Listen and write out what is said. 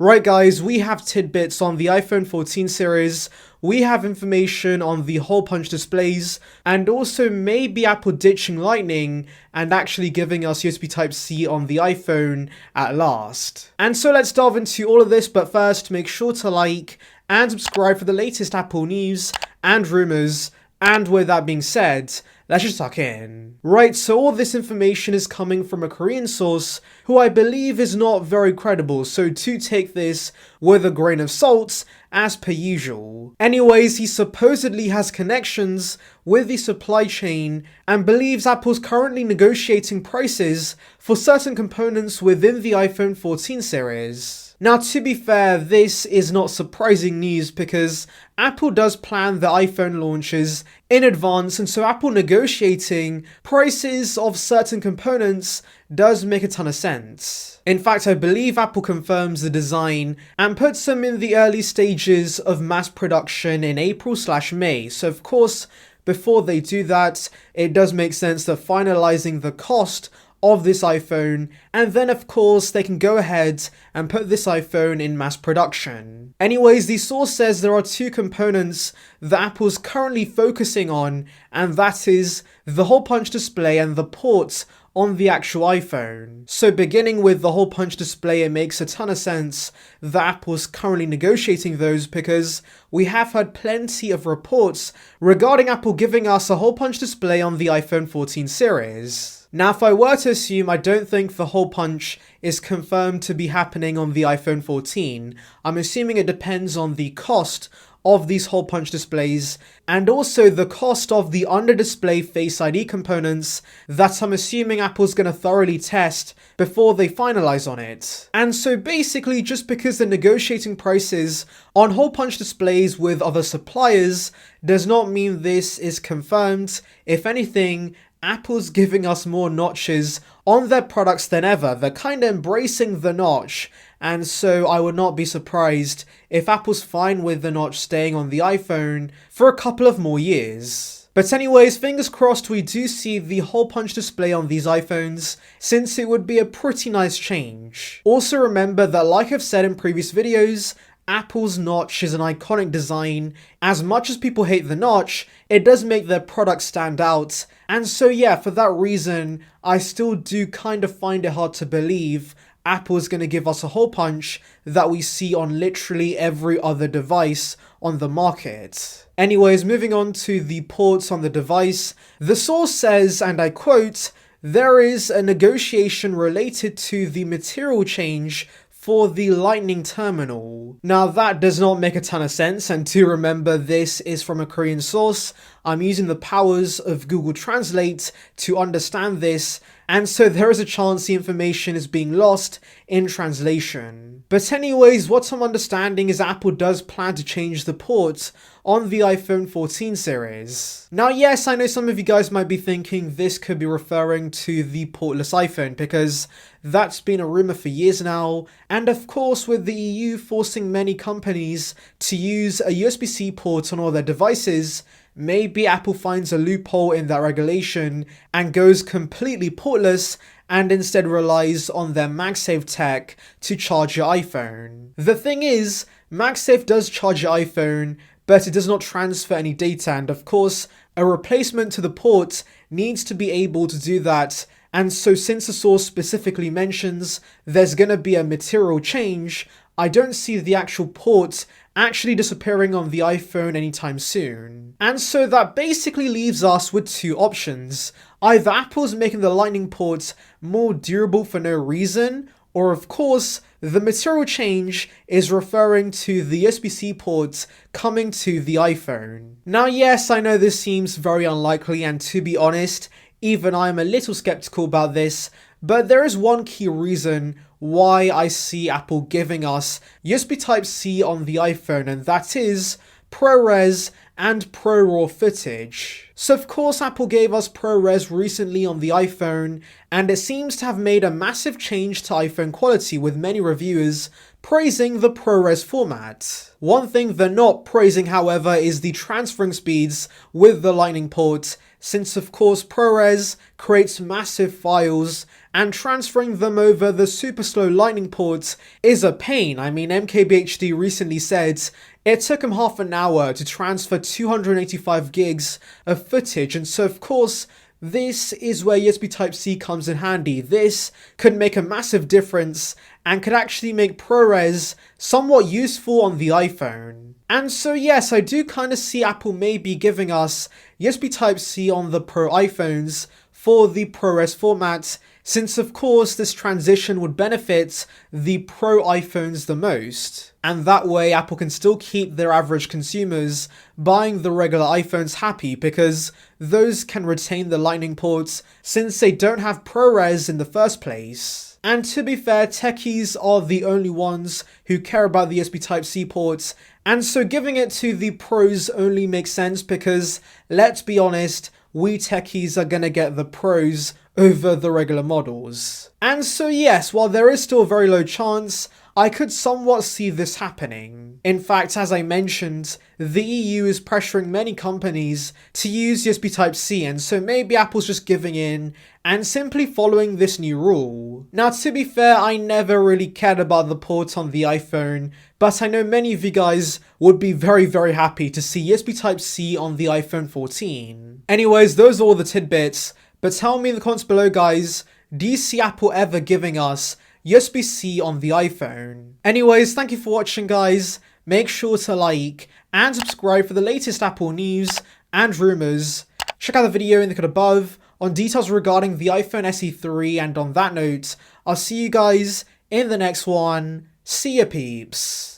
Right guys, we have tidbits on the iPhone 14 series, we have information on the hole punch displays, and also maybe Apple ditching Lightning and actually giving us USB Type-C on the iPhone at last. And so let's delve into all of this, but first make sure to like and subscribe for the latest Apple news and rumors. And with that being said, let's just tuck in. Right, so all this information is coming from a Korean source who I believe is not very credible, so do take this with a grain of salt, as per usual. Anyways, he supposedly has connections with the supply chain and believes Apple's currently negotiating prices for certain components within the iPhone 14 series. Now, to be fair, this is not surprising news because Apple does plan the iPhone launches in advance, and so Apple negotiating prices of certain components does make a ton of sense. In fact, I believe Apple confirms the design and puts them in the early stages of mass production in April/May. So of course, before they do that, it does make sense that finalizing the cost of this iPhone, and then of course they can go ahead and put this iPhone in mass production. Anyways, the source says there are two components that Apple's currently focusing on, and that is the hole punch display and the ports on the actual iPhone. So beginning with the hole punch display, it makes a ton of sense that Apple's currently negotiating those because we have had plenty of reports regarding Apple giving us a hole punch display on the iPhone 14 series. Now, if I were to assume, I don't think the hole punch is confirmed to be happening on the iPhone 14. I'm assuming it depends on the cost of these hole punch displays and also the cost of the under display Face ID components that I'm assuming Apple's going to thoroughly test before they finalize on it. And so basically, just because they're negotiating prices on hole punch displays with other suppliers does not mean this is confirmed. If anything, Apple's giving us more notches on their products than ever. They're kind of embracing the notch, and so I would not be surprised if Apple's fine with the notch staying on the iPhone for a couple of more years. But anyways, fingers crossed we do see the hole punch display on these iPhones, since it would be a pretty nice change. Also remember that, like I've said in previous videos, Apple's notch is an iconic design. As much as people hate the notch, it does make their product stand out. And so yeah, for that reason, I still do kind of find it hard to believe Apple's going to give us a hole punch that we see on literally every other device on the market. Anyways, moving on to the ports on the device, the source says, and I quote, "There is a negotiation related to the material change for the Lightning terminal." Now that does not make a ton of sense, and to remember, this is from a Korean source. I'm using the powers of Google Translate to understand this, and so there is a chance the information is being lost in translation. But anyways, what I'm understanding is Apple does plan to change the port on the iPhone 14 series. Now yes, I know some of you guys might be thinking this could be referring to the portless iPhone, because that's been a rumor for years now, and of course with the EU forcing many companies to use a USB-C port on all their devices, maybe Apple finds a loophole in that regulation and goes completely portless and instead relies on their MagSafe tech to charge your iPhone. The thing is, MagSafe does charge your iPhone, but it does not transfer any data, and of course, a replacement to the port needs to be able to do that. And so since the source specifically mentions there's gonna be a material change, I don't see the actual port actually disappearing on the iPhone anytime soon. And so that basically leaves us with two options. Either Apple's making the Lightning port more durable for no reason, or of course, the material change is referring to the USB-C ports coming to the iPhone. Now yes, I know this seems very unlikely, and to be honest, even I'm a little skeptical about this, but there is one key reason why I see Apple giving us USB Type-C on the iPhone, and that is ProRes and ProRAW footage. So of course Apple gave us ProRes recently on the iPhone, and it seems to have made a massive change to iPhone quality, with many reviewers praising the ProRes format. One thing they're not praising, however, is the transferring speeds with the Lightning port, since of course ProRes creates massive files and transferring them over the super slow Lightning port is a pain. I mean, MKBHD recently said it took him half an hour to transfer 285 gigs of footage, and so of course this is where USB Type-C comes in handy. This could make a massive difference and could actually make ProRes somewhat useful on the iPhone. And so yes, I do kind of see Apple maybe giving us USB Type-C on the Pro iPhones for the ProRes format, since of course this transition would benefit the Pro iPhones the most. And that way Apple can still keep their average consumers buying the regular iPhones happy, because those can retain the Lightning ports since they don't have ProRes in the first place. And to be fair, techies are the only ones who care about the USB Type-C ports, and so giving it to the Pros only makes sense because, let's be honest, we techies are gonna get the Pros over the regular models. And so yes, while there is still a very low chance, I could somewhat see this happening. In fact, as I mentioned, the EU is pressuring many companies to use USB Type-C, and so maybe Apple's just giving in and simply following this new rule. Now, to be fair, I never really cared about the port on the iPhone, but I know many of you guys would be very happy to see USB Type-C on the iPhone 14. Anyways, those are all the tidbits, but tell me in the comments below, guys, do you see Apple ever giving us USB-C on the iPhone? Anyways, thank you for watching, guys. Make sure to like and subscribe for the latest Apple news and rumors. Check out the video in the card above on details regarding the iPhone SE 3, and on that note, I'll see you guys in the next one. See ya, peeps.